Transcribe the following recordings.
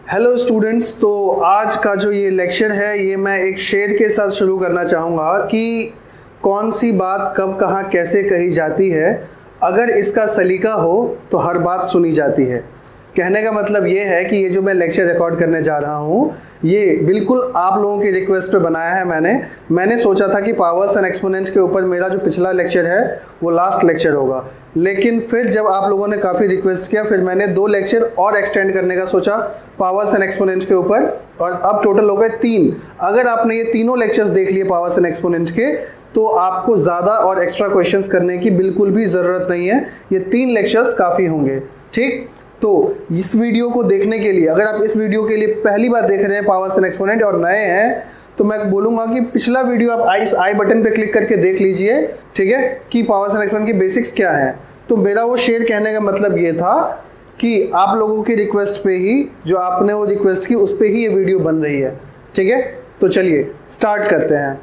Hello students, तो आज का जो ये लेक्चर है ये मैं एक शेर के साथ शुरू करना चाहूँगा कि कौन सी बात कब कहाँ कैसे कही जाती है, अगर इसका सलीका हो तो हर बात सुनी जाती है। कहने का मतलब ये है कि ये जो मैं लेक्चर रिकॉर्ड करने जा रहा हूँ ये बिल्कुल आप लोगों की रिक्वेस्ट पे बनाया है। मैंने सोचा था कि पावर्स एंड एक्सपोनेंट्स के ऊपर मेरा जो पिछला लेक्चर है वो लास्ट लेक्चर होगा, लेकिन फिर जब आप लोगों ने काफ़ी रिक्वेस्ट किया फिर मैंने 2 लेक्चर और एक्सटेंड करने का सोचा पावर्स एंड एक्सपोनेंट्स के ऊपर, और अब टोटल हो गए 3। अगर आपने ये तीनों लेक्चर्स देख लिए पावर्स एंड एक्सपोनेंट्स के तो आपको ज़्यादा और एक्स्ट्रा क्वेश्चंस करने की बिल्कुल भी ज़रूरत नहीं है, ये 3 लेक्चर्स काफ़ी होंगे। ठीक, तो इस वीडियो को देखने के लिए, अगर आप इस वीडियो के लिए पहली बार देख रहे हैं पावर्स एंड एक्सपोनेंट और नए हैं, तो मैं बोलूँगा कि पिछला वीडियो आप इस आई बटन पे क्लिक करके देख लीजिए, ठीक है, कि पावर्स एंड एक्सपोनेंट की बेसिक्स क्या है। तो मेरा वो शेयर कहने का मतलब ये था कि आप लोगों की रिक्वेस्ट पे ही, जो आपने वो रिक्वेस्ट की उस पे ही ये वीडियो बन रही है। ठीक है, तो चलिए स्टार्ट करते हैं।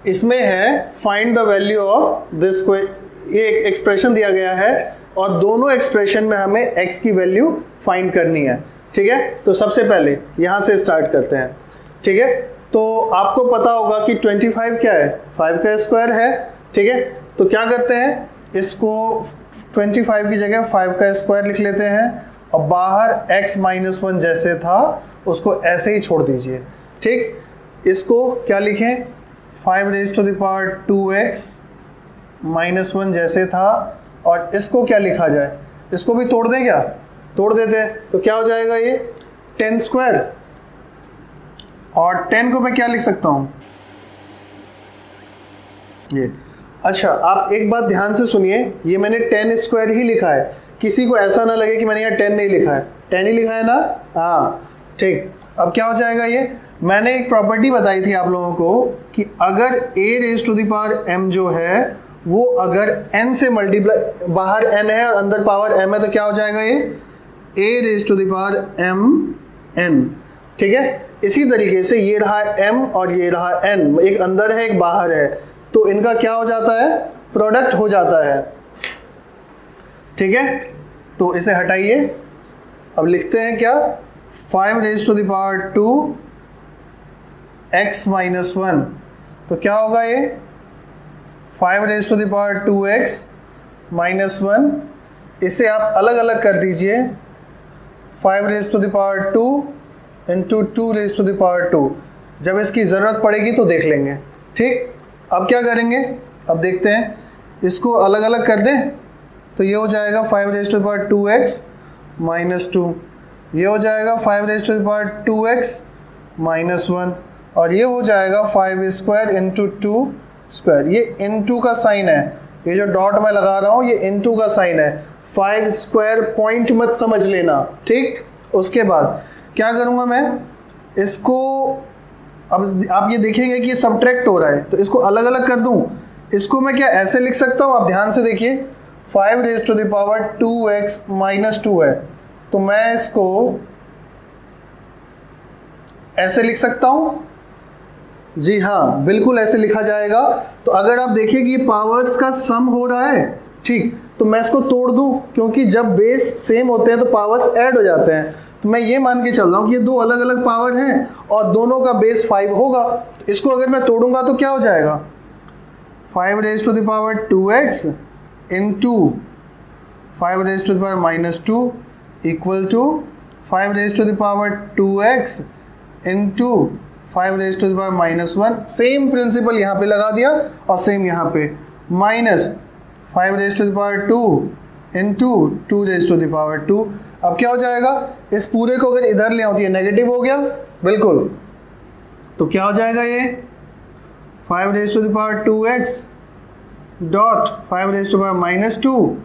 इसमें है find the value of this, ये एक एक्सप्रेशन दिया गया है और दोनों एक्सप्रेशन में हमें x की वैल्यू फाइंड करनी है। ठीक है, तो सबसे पहले यहाँ से स्टार्ट करते हैं। ठीक है, तो आपको पता होगा कि 25 क्या है, 5 का स्क्वायर है। ठीक है, तो क्या करते हैं, इसको 25 की जगह 5 का स्क्वायर लिख लेते हैं और बाहर x - 1 जैसे था उसको ऐसे ही छोड़ दीजिए। ठीक, इसको क्या लिखें, 5⁻²x - 1 जैसे था, और इसको क्या लिखा जाए, इसको भी तोड़ दें, क्या तोड़ देते हैं, तो क्या हो जाएगा ये 10², और 10 को मैं क्या लिख सकता हूँ ये। अच्छा, आप एक बात ध्यान से सुनिए, ये मैंने 10² ही लिखा है, किसी को ऐसा ना लगे कि मैंने यहाँ 10 नहीं लिखा है, 10 ही लिखा है ना। हाँ ठीक, अब क्या हो जाएगा ये, मैंने एक प्रॉपर्टी बताई थी आप लोगों को कि अगर a⁻m जो है वो अगर n से मल्टीप्लाई, बाहर n है और अंदर पावर m है, तो क्या हो जाएगा ये a⁻m(n). ठीक है, इसी तरीके से ये रहा m और ये रहा n, एक अंदर है एक बाहर है, तो इनका क्या हो जाता है, प्रोडक्ट हो जाता है। ठीक है, तो इसे हटाइए, अब लिखते हैं क्या, 5⁻²x - 1, तो क्या होगा ये 5⁻²x - 1, इसे आप अलग अलग कर दीजिए, 5⁻² × 2⁻²। जब इसकी ज़रूरत पड़ेगी तो देख लेंगे। ठीक, अब क्या करेंगे, अब देखते हैं, इसको अलग अलग कर दें तो ये हो जाएगा 5⁻²x - 2, ये हो जाएगा 5⁻²x - 1, और ये हो जाएगा 5² × 2²। ये * का साइन है, ये जो डॉट मैं लगा रहा हूँ ये * का साइन है, 5² पॉइंट मत समझ लेना। ठीक, उसके बाद क्या करूँगा मैं, इसको अब आप ये देखेंगे कि ये सब्ट्रैक्ट हो रहा है, तो इसको अलग अलग कर दूँ, इसको मैं क्या ऐसे लिख सकता हूँ, आप ध्यान से देखिए, 5⁻²x - 2 है, तो मैं इसको ऐसे लिख सकता हूँ। जी हाँ, बिल्कुल ऐसे लिखा जाएगा। तो अगर आप देखिए कि पावर्स का सम हो रहा है, ठीक, तो मैं इसको तोड़ दूं, क्योंकि जब बेस सेम होते हैं तो पावर्स ऐड हो जाते हैं, तो मैं ये मान के चल रहा हूँ कि ये 2 अलग अलग पावर हैं और दोनों का बेस 5 होगा। तो इसको अगर मैं तोड़ूंगा तो क्या हो जाएगा, 5⁻² x * 5⁻² - 2 equal to 5⁻²x × 5⁻² - 1। Same principle यहाँ पे लगा दिया और सेम यहाँ पे, माइनस 5⁻² × 2⁻²। अब क्या हो जाएगा, इस पूरे को अगर इधर ले आती है नेगेटिव हो गया, बिल्कुल, तो क्या हो जाएगा ये 5⁻²x dot 5⁻² - 2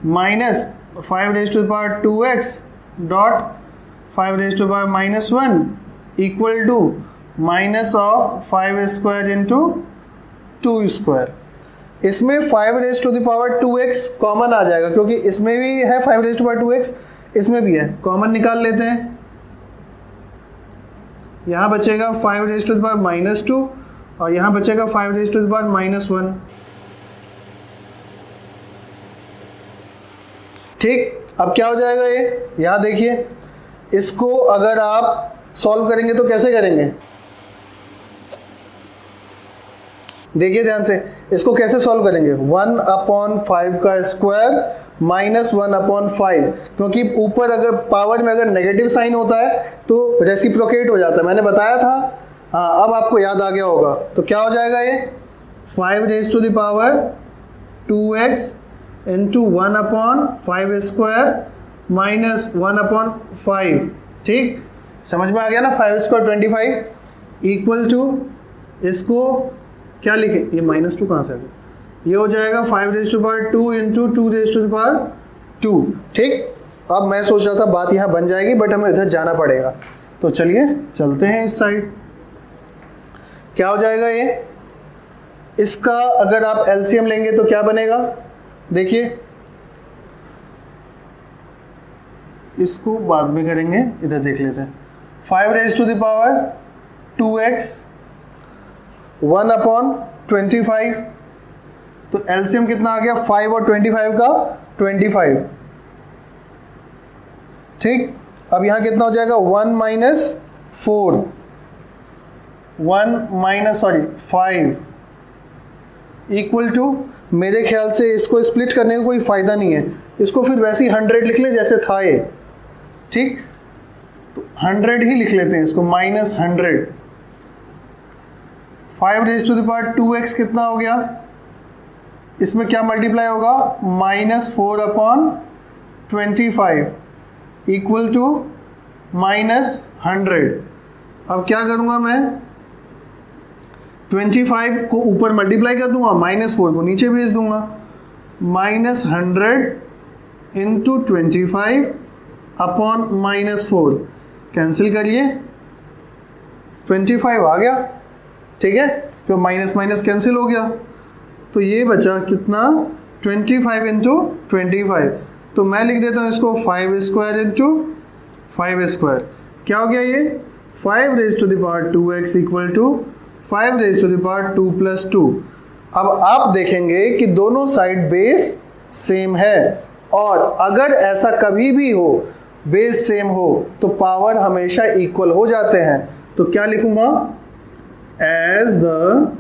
minus 5⁻²x dot 5⁻² - 1 equal to minus of 5² × 2²। इसमें 5⁻²x कॉमन आ जाएगा, क्योंकि इसमें भी है 5⁻²x, इसमें भी है, कॉमन निकाल लेते हैं। यहाँ बचेगा 5⁻² - 2 और यहाँ बचेगा 5⁻² - 1। ठीक, अब क्या हो जाएगा ये, यहाँ देखिए इसको अगर आप सॉल्व करेंगे तो कैसे करेंगे, देखिए ध्यान से, इसको कैसे सॉल्व करेंगे, 1/5 का स्क्वायर माइनस 1/5, क्योंकि ऊपर अगर पावर में अगर नेगेटिव साइन होता है तो रेसिप्रोकेट हो जाता है, मैंने बताया था। हाँ, अब आपको याद आ गया होगा। तो क्या हो जाएगा ये 5 raise to the power 2x into 1/5 square minus 1/5। ठीक, समझ में आ गया ना। 5 स्क्वायर 25 इक्वल टू, इसको क्या लिखे, ये -2 कहाँ से आ गया, ये हो जाएगा 5 raise to power 2 into 2 raise to the power 2। ठीक, अब मैं सोच रहा था बात यहाँ बन जाएगी, बट हमें इधर जाना पड़ेगा। तो चलिए चलते हैं इस साइड। क्या हो जाएगा ये, इसका अगर आप एलसीएम लेंगे तो क्या बनेगा, देखिए, इसको बाद में करेंगे, इधर देख लेते हैं। 5 raise to the power 2x 1/25, तो एलसीएम कितना आ गया, 5 और 25 का 25। ठीक, अब यहां कितना हो जाएगा, 1 माइनस 4, 5 इक्वल टू, मेरे ख्याल से इसको स्प्लिट करने का कोई फायदा नहीं है, इसको फिर वैसे ही 100 लिख ले जैसे था ये। ठीक, तो 100 ही लिख लेते हैं इसको, -100। 5 raise to the power 2x कितना हो गया, इसमें क्या मल्टीप्लाई होगा, -4/25 इक्वल टू -100। अब क्या करूंगा मैं, 25 को ऊपर मल्टीप्लाई कर दूंगा, -4 को नीचे भेज दूंगा, -100 इंटू 25 अपॉन -4, कैंसिल करिए, 25 आ गया। ठीक है, तो माइनस माइनस कैंसिल हो गया, तो ये बचा कितना, 25 इंटू 25। तो मैं लिख देता हूँ इसको 5 स्क्वायर इंटू 5 स्क्वायर, क्या हो गया ये, 5 raise to the power 2x equal to 5 raise to the power 2 + 2। अब आप देखेंगे कि दोनों साइड बेस सेम है, और अगर ऐसा कभी भी हो बेस सेम हो तो पावर हमेशा इक्वल हो जाते हैं। तो क्या लिखूंगा, as the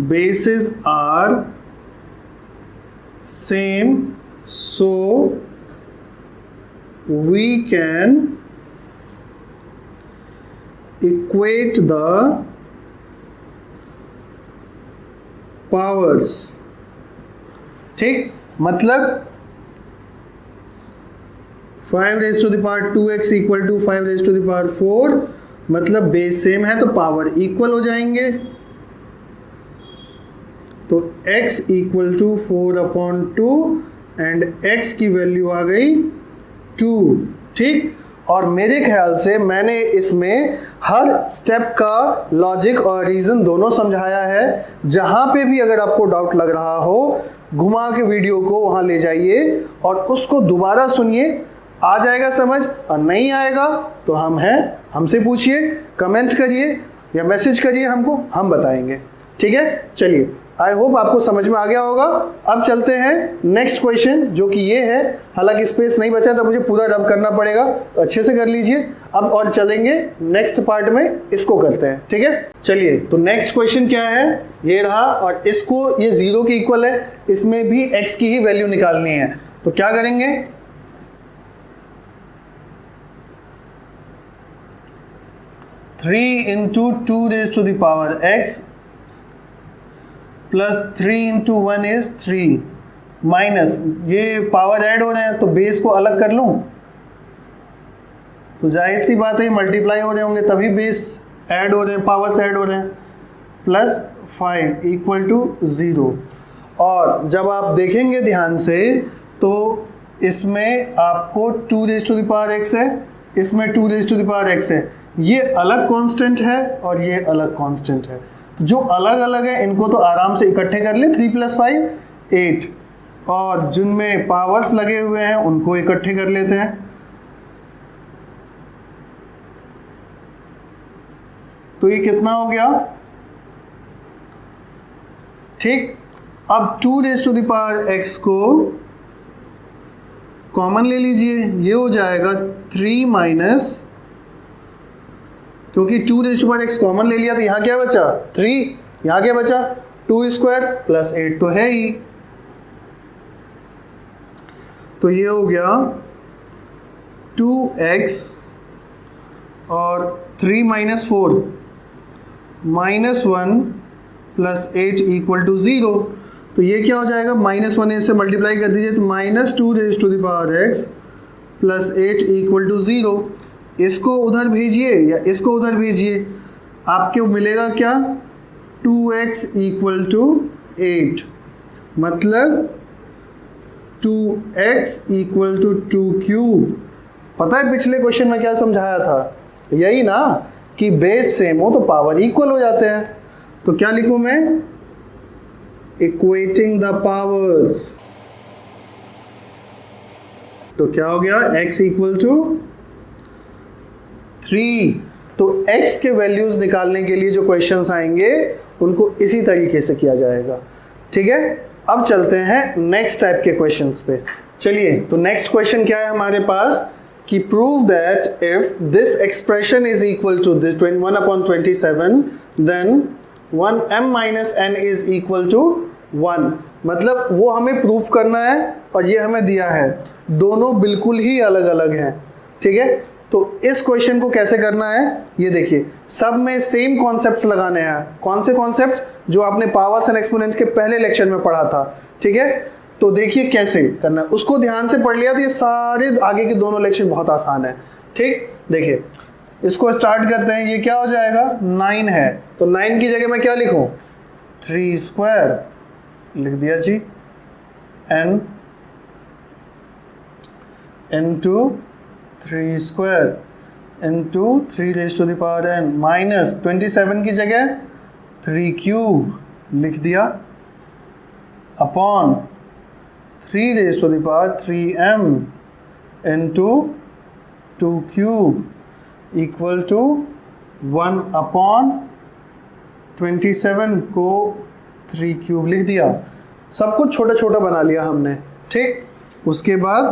bases are same so we can equate the powers। ठीक, मतलब 5 raise to the power 2x equal to 5 raise to the power 4, मतलब बेस सेम है तो पावर इक्वल हो जाएंगे। तो x equal to 4/2 and x की value आ गई 2। ठीक, और मेरे ख्याल से मैंने इसमें हर स्टेप का लॉजिक और रीज़न दोनों समझाया है। जहाँ पे भी अगर आपको डाउट लग रहा हो, घुमा के वीडियो को वहाँ ले जाइए और उसको दोबारा सुनिए, आ जाएगा समझ, और नहीं आएगा तो हम हैं, हमसे पूछिए, कमेंट करिए या मैसेज करिए हमको, हम बताएंगे। ठीक है, चलिए, आई होप आपको समझ में आ गया होगा। अब चलते हैं नेक्स्ट क्वेश्चन, जो कि ये है, हालांकि स्पेस नहीं बचा तो मुझे पूरा रब करना पड़ेगा, तो अच्छे से कर लीजिए। अब और चलेंगे नेक्स्ट पार्ट में, इसको करते हैं। ठीक है, चलिए, तो नेक्स्ट क्वेश्चन क्या है, ये रहा, और इसको, ये 0 के इक्वल है, इसमें भी x की ही वैल्यू निकालनी है। तो क्या करेंगे, 3 into 2 raise to the power x plus 3 into 1 is 3 minus, ये पावर ऐड हो रहे हैं तो बेस को अलग कर लूँ, तो जाहिर सी बात है मल्टीप्लाई हो रहे होंगे तभी बेस ऐड हो रहे हैं, पावर्स ऐड हो रहे हैं, प्लस 5 इक्वल टू 0। और जब आप देखेंगे ध्यान से तो इसमें आपको 2 raise to the power x है, इसमें 2 raise to the power x है, ये अलग कांस्टेंट है और ये अलग कांस्टेंट है। तो जो अलग अलग है इनको तो आराम से इकट्ठे कर ले, 3 + 5 8, और जिनमें पावर्स लगे हुए हैं उनको इकट्ठे कर लेते हैं। तो ये कितना हो गया, ठीक। अब 2 raise to the power x को कॉमन ले लीजिए, ये हो जाएगा 3 माइनस, क्योंकि 2 raise to power x common ले लिया तो यहाँ क्या बचा 3, यहाँ क्या बचा 2 स्क्वायर प्लस 8 तो है ही, तो ये हो गया 2x और 3 minus 4 minus 1 plus 8 equal to 0। तो ये क्या हो जाएगा, माइनस 1 से मल्टीप्लाई कर दीजिए तो minus 2 raise to the power x plus 8 equal to 0। इसको उधर भेजिए या इसको उधर भेजिए, आपको मिलेगा क्या 2x इक्वल टू 8, मतलब 2x इक्वल टू 2 क्यूब। पता है पिछले क्वेश्चन में क्या समझाया था, यही ना कि बेस सेम हो तो पावर इक्वल हो जाते हैं। तो क्या लिखूं मैं, इक्वेटिंग द पावर्स। तो क्या हो गया x इक्वल टू 3। तो x के वैल्यूज निकालने के लिए जो क्वेश्चंस आएंगे उनको इसी तरीके से किया जाएगा, ठीक है। अब चलते हैं नेक्स्ट टाइप के क्वेश्चंस पे। चलिए, तो नेक्स्ट क्वेश्चन क्या है हमारे पास कि prove that if this expression is equal to this 1/27 then 1m minus n is equal to 1। मतलब वो हमें प्रूफ करना है और ये हमें दिया है, दोनों बिल्कुल ही अलग अलग हैं, ठीक है। तो इस क्वेश्चन को कैसे करना है ये देखिए, सब में सेम कॉन्सेप्ट्स लगाने हैं। कौन से कॉन्सेप्ट, जो आपने पावर्स एंड एक्सपोनेंट्स के पहले लेक्चर में पढ़ा था, ठीक है। तो देखिए कैसे करना है, उसको ध्यान से पढ़ लिया तो ये सारे आगे के दोनों लेक्चर बहुत आसान है, ठीक। देखिए इसको स्टार्ट करते हैं, ये क्या हो जाएगा 9 है, तो 9 की जगह मैं क्या लिखूं 3 स्क्वायर लिख दिया जी, n into 3 square into 3 raise to the power n minus 27 की जगह 3 क्यूब लिख दिया upon 3 raise to the power 3m into 2 cube equal to 1 upon 27 को 3 क्यूब लिख दिया। सब कुछ छोटा छोटा बना लिया हमने, ठीक। उसके बाद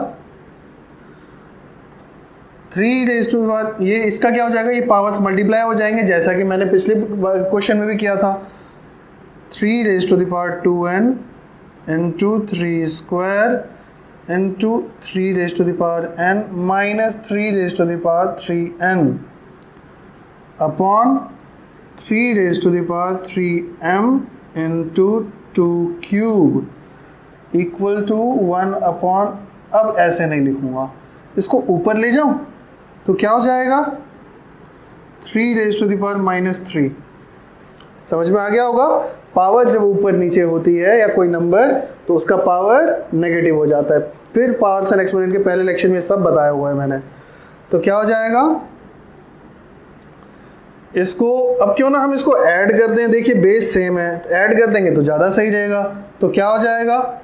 3 रेज़ टू द पावर, ये इसका क्या हो जाएगा, ये पावर्स मल्टीप्लाई हो जाएंगे जैसा कि मैंने पिछले क्वेश्चन में भी किया था। 3 raise to the power 2n into 3 square into 3 raise to the power n minus 3 raise to the power 3n upon 3 raise to the power 3m into 2 cube equal to 1 upon, अब ऐसे नहीं लिखूंगा, इसको ऊपर ले जाऊं तो क्या हो जाएगा 3 raise to the power minus 3। समझ में आ गया होगा, पावर जब ऊपर नीचे होती है या कोई नंबर तो उसका पावर नेगेटिव हो जाता है। फिर पावर्स एंड एक्सपोनेंट के पहले लेक्चर में सब बताया हुआ है मैंने। तो क्या हो जाएगा, इसको अब क्यों ना हम इसको ऐड कर दें, देखिए बेस सेम है, ऐड कर देंगे तो ज़्यादा सही रहेगा। तो क्या हो जाएगा,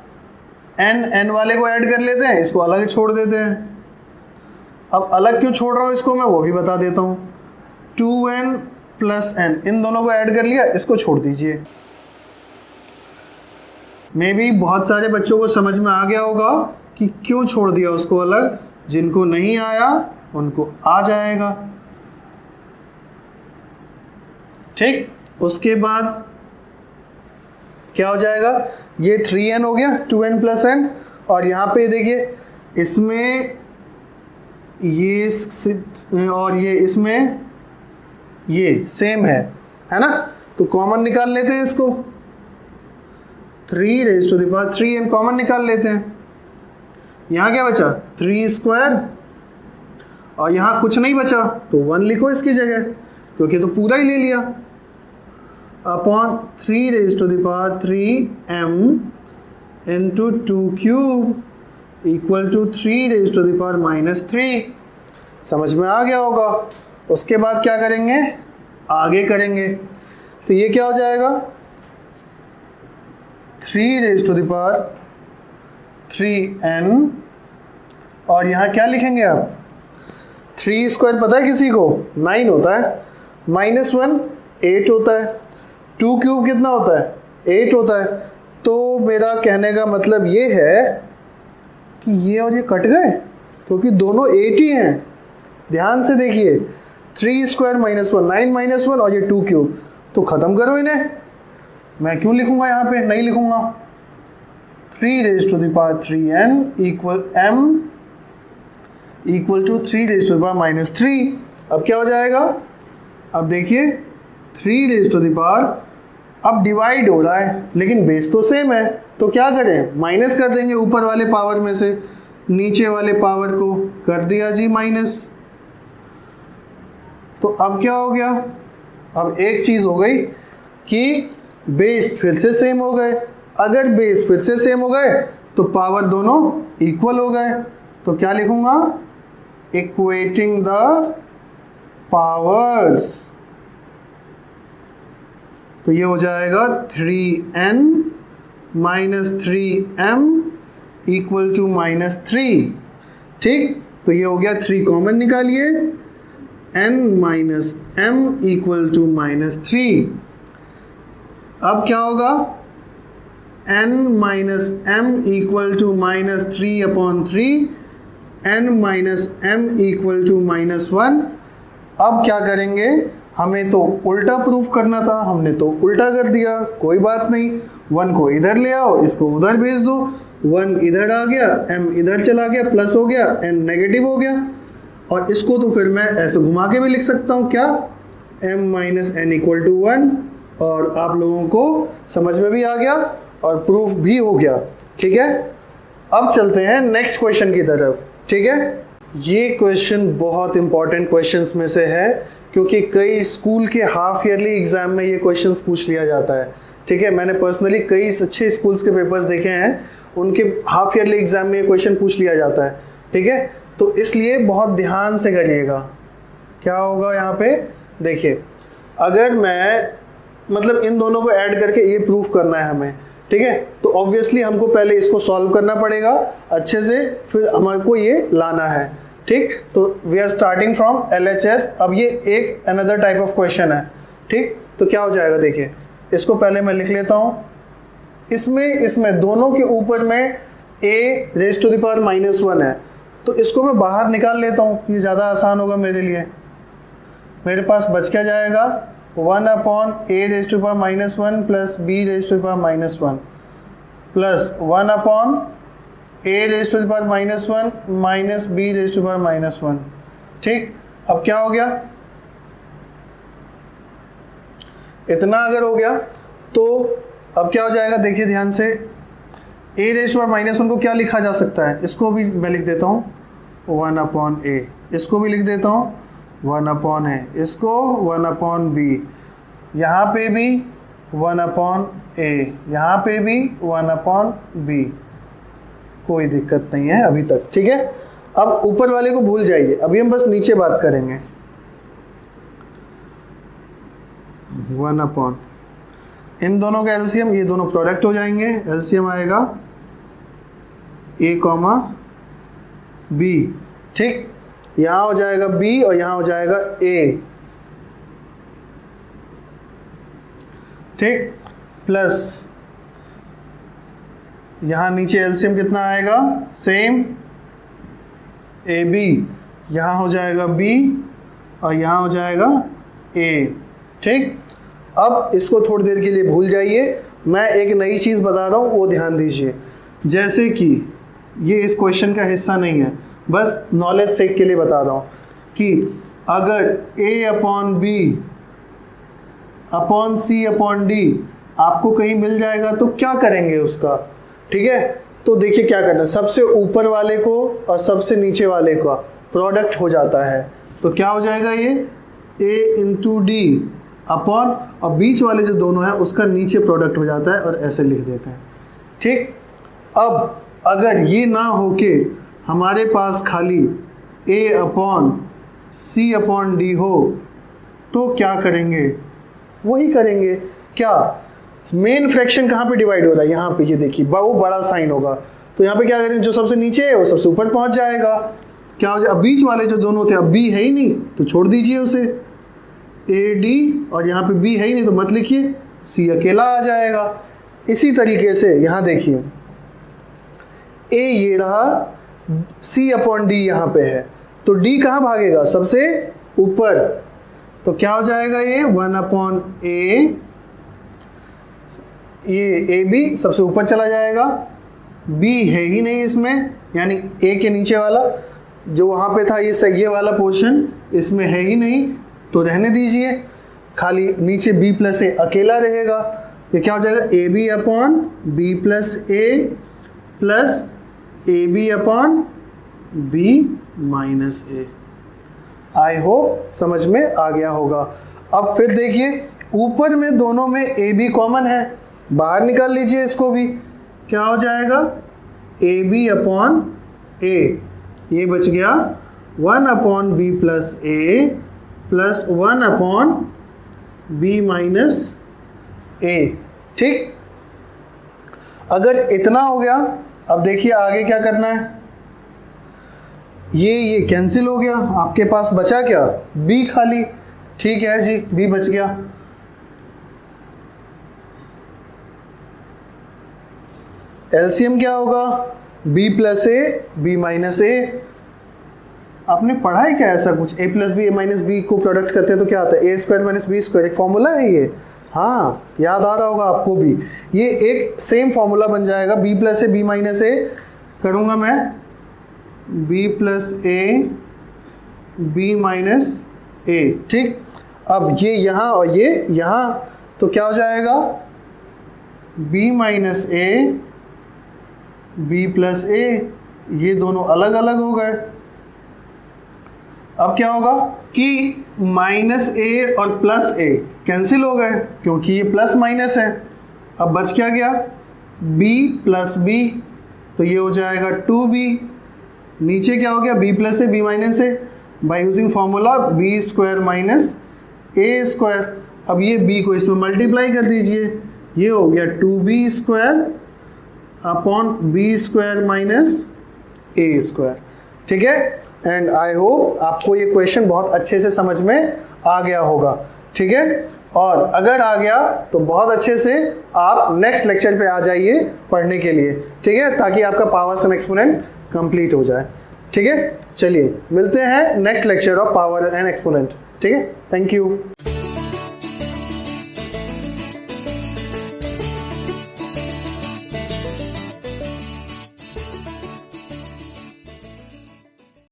n वाले को ऐड कर लेते हैं, इसको अलग छोड़ देते हैं। अब अलग क्यों छोड़ रहा हूँ इसको मैं वो भी बता देता हूँ। 2n प्लस n, इन दोनों को ऐड कर लिया, इसको छोड़ दीजिए। मे बी बहुत सारे बच्चों को समझ में आ गया होगा कि क्यों छोड़ दिया उसको अलग, जिनको नहीं आया उनको आ जाएगा, ठीक। उसके बाद क्या हो जाएगा, ये 3n हो गया 2n प्लस n, और यहाँ पे देखिए इसमें ये और ये इसमें ये सेम है ना, तो कॉमन निकाल लेते हैं इसको। 3 raise to the power 3n common निकाल लेते हैं। यहाँ क्या बचा 3 स्क्वायर, और यहाँ कुछ नहीं बचा तो 1 लिखो इसकी जगह, क्योंकि तो पूरा ही ले लिया, upon 3 raise to the power 3m into 2 cube equal to 3 raise to the power minus 3। समझ में आ गया होगा। उसके बाद क्या करेंगे, आगे करेंगे, तो ये क्या हो जाएगा 3 raise to the power 3n, और यहाँ क्या लिखेंगे आप 3 स्क्वायर पता है किसी को 9 होता है, माइनस 1 8 होता है, 2 क्यूब कितना होता है 8 होता है। तो मेरा कहने का मतलब ये है कि ये और ये कट गए क्योंकि दोनों 8 ही हैं। ध्यान से देखिए, 3 स्क्वायर माइनस 1 9 माइनस 1 और ये 2 क्यूब, तो ख़त्म करो इन्हें। मैं क्यों लिखूंगा यहाँ पे, नहीं लिखूंगा। 3 raise to the power 3n equal m equal to 3 raise to the power minus 3। अब क्या हो जाएगा, अब देखिए 3 रेज़ टू द पावर, अब डिवाइड हो रहा है लेकिन बेस तो सेम है, तो क्या करें, माइनस कर देंगे ऊपर वाले पावर में से, नीचे वाले पावर को कर दिया जी माइनस। तो अब क्या हो गया, अब एक चीज़ हो गई कि बेस फिर से सेम हो गए। अगर बेस फिर से सेम हो गए तो पावर दोनों इक्वल हो गए। तो क्या लिखूंगा, इक्वेटिंग द पावर्स। तो ये हो जाएगा 3n minus 3m equal to minus 3। ठीक, तो ये हो गया, 3 कॉमन निकालिए, n minus m equal to minus 3। अब क्या होगा, n minus m equal to minus 3 upon 3, n minus m equal to minus 1। अब क्या करेंगे, हमें तो उल्टा प्रूफ करना था, हमने तो उल्टा कर दिया, कोई बात नहीं। 1 को इधर ले आओ, इसको उधर भेज दो, 1 इधर आ गया, m इधर चला गया, प्लस हो गया, n नेगेटिव हो गया। और इसको तो फिर मैं ऐसे घुमा के भी लिख सकता हूँ, क्या, m minus n equal to 1। और आप लोगों को समझ में भी आ गया और प्रूफ भी हो गया। ठीक है, अब चलते हैं नेक्स्ट क्वेश्चन की तरफ। ठीक है, ये क्वेश्चन बहुत इंपॉर्टेंट क्वेश्चंस में से है क्योंकि कई स्कूल के हाफ ईयरली एग्जाम में ये क्वेश्चंस पूछ लिया जाता है। ठीक है, मैंने पर्सनली कई अच्छे स्कूल्स के पेपर्स देखे हैं, उनके हाफ ईयरली एग्जाम में ये क्वेश्चन पूछ लिया जाता है। ठीक है, तो इसलिए बहुत ध्यान से करिएगा। क्या होगा यहाँ पे, देखिए, अगर मैं मतलब इन दोनों को ऐड करके ये प्रूफ करना है हमें, ठीक है, तो ऑब्वियसली हमको पहले इसको सॉल्व करना पड़ेगा अच्छे से, फिर हमारे को ये लाना है। ठीक, तो we are starting from LHS। अब ये एक अनदर टाइप ऑफ क्वेश्चन है। ठीक, तो क्या हो जाएगा, देखिए, इसको पहले मैं लिख लेता हूँ। इसमें दोनों के ऊपर में a raise to the power minus 1 है, तो इसको मैं बाहर निकाल लेता हूँ, ये ज़्यादा आसान होगा मेरे लिए। मेरे पास बच क्या जाएगा, 1 upon a raise to the power minus 1 plus b raise to the power minus 1 plus 1 upon a raise to the power minus 1 minus b raise to the power minus 1। ठीक, अब क्या हो गया, इतना अगर हो गया तो अब क्या हो जाएगा, देखिए ध्यान से, a raise to the power minus 1 को क्या लिखा जा सकता है, इसको भी मैं लिख देता हूँ 1 अपॉन a, इसको भी लिख देता हूँ 1 अपॉन a, इसको 1 अपॉन b, यहाँ पे भी 1 अपॉन a, यहाँ पे भी 1 अपॉन b। कोई दिक्कत नहीं है अभी तक। ठीक है, अब ऊपर वाले को भूल जाइए, अभी हम बस नीचे बात करेंगे। 1 अपॉन, इन दोनों का एलसीएम, ये दोनों प्रोडक्ट हो जाएंगे, एलसीएम आएगा a कॉमा b। ठीक, यहाँ हो जाएगा b और यहाँ हो जाएगा a। ठीक, प्लस यहाँ नीचे एलसीएम कितना आएगा, सेम ab, यहाँ हो जाएगा b और यहाँ हो जाएगा a। ठीक, अब इसको थोड़ी देर के लिए भूल जाइए, मैं एक नई चीज़ बता रहा हूँ, वो ध्यान दीजिए। जैसे कि ये इस क्वेश्चन का हिस्सा नहीं है, बस नॉलेज सेक के लिए बता रहा हूँ कि अगर a upon b upon c upon d आपको कहीं मिल जाएगा तो क्या करेंगे उसका। ठीक है, तो देखिए क्या करना है, सबसे ऊपर वाले को और सबसे नीचे वाले का प्रोडक्ट हो जाता है, तो क्या हो जाएगा, ये a इंटू डी अपॉन, और बीच वाले जो दोनों हैं उसका नीचे प्रोडक्ट हो जाता है और ऐसे लिख देते हैं। ठीक, अब अगर ये ना होके हमारे पास खाली a upon c upon D हो तो क्या करेंगे, वही करेंगे। क्या, मेन फ्रैक्शन कहाँ पे डिवाइड हो रहा है, यहाँ पे, ये देखिए वो बड़ा साइन होगा, तो यहाँ पे क्या करेंगे, जो सबसे नीचे है वो सबसे ऊपर पहुँच जाएगा। क्या हो जाएगा, अब बीच वाले जो दोनों थे, अब b है ही नहीं तो छोड़ दीजिए उसे, AD, और यहाँ पे b है ही नहीं तो मत लिखिए, c अकेला आ जाएगा। इसी तरीके से यहाँ देखिए ए ये रहा, C अपॉन डी यहाँ पे है, तो D कहाँ भागेगा? सबसे ऊपर। तो क्या हो जाएगा ये 1 अपॉन ए, ये ए बी सबसे ऊपर चला जाएगा, B है ही नहीं इसमें, यानी ए के नीचे वाला जो वहाँ पे था, ये वाला पोर्शन इसमें है ही नहीं, तो रहने दीजिए, खाली नीचे B प्लस ए अकेला रहेगा। ये क्या हो जाएगा? A b upon b plus a plus A b upon b minus a. I hope समझ में आ गया होगा। अब फिर देखिए, ऊपर में दोनों में ए बी कॉमन है, बाहर निकाल लीजिए इसको भी। क्या हो जाएगा? ए बी अपॉन ए, ये बच गया 1 upon b plus a plus 1 upon b minus A. ठीक, अगर इतना हो गया, अब देखिए आगे क्या करना है। ये कैंसिल हो गया, आपके पास बचा क्या? b खाली। ठीक है जी, b बच गया। एलसीएम क्या होगा? b plus A B minus A. आपने पढ़ा है क्या ऐसा कुछ? a plus B A minus B को प्रोडक्ट करते हैं तो क्या आता है? A square minus B square, एक फॉर्मूला है ये। हाँ, याद आ रहा होगा आपको भी। ये एक सेम फॉर्मूला बन जाएगा, b plus A B minus A करूँगा मैं, b plus A B minus A. ठीक, अब ये यहाँ और ये यहाँ, तो क्या हो जाएगा? b minus A B plus A, ये दोनों अलग अलग हो गए। अब क्या होगा कि माइनस ए और प्लस ए कैंसिल हो गए, क्योंकि ये प्लस माइनस है। अब बच क्या गया? b प्लस बी, तो ये हो जाएगा 2b। नीचे क्या हो गया? b plus A B minus a, by using formula b square minus A square. अब ये b को इसमें मल्टीप्लाई कर दीजिए, ये हो गया 2b square upon B square minus ए स्क्वायर। ठीक है, एंड आई होप आपको ये क्वेश्चन बहुत अच्छे से समझ में आ गया होगा। ठीक है, और अगर आ गया तो बहुत अच्छे से आप नेक्स्ट लेक्चर पे आ जाइए पढ़ने के लिए। ठीक है, ताकि आपका पावर्स एंड एक्सपोनेंट कंप्लीट हो जाए। ठीक है, चलिए मिलते हैं next lecture of power and exponent. ठीक है, थैंक यू।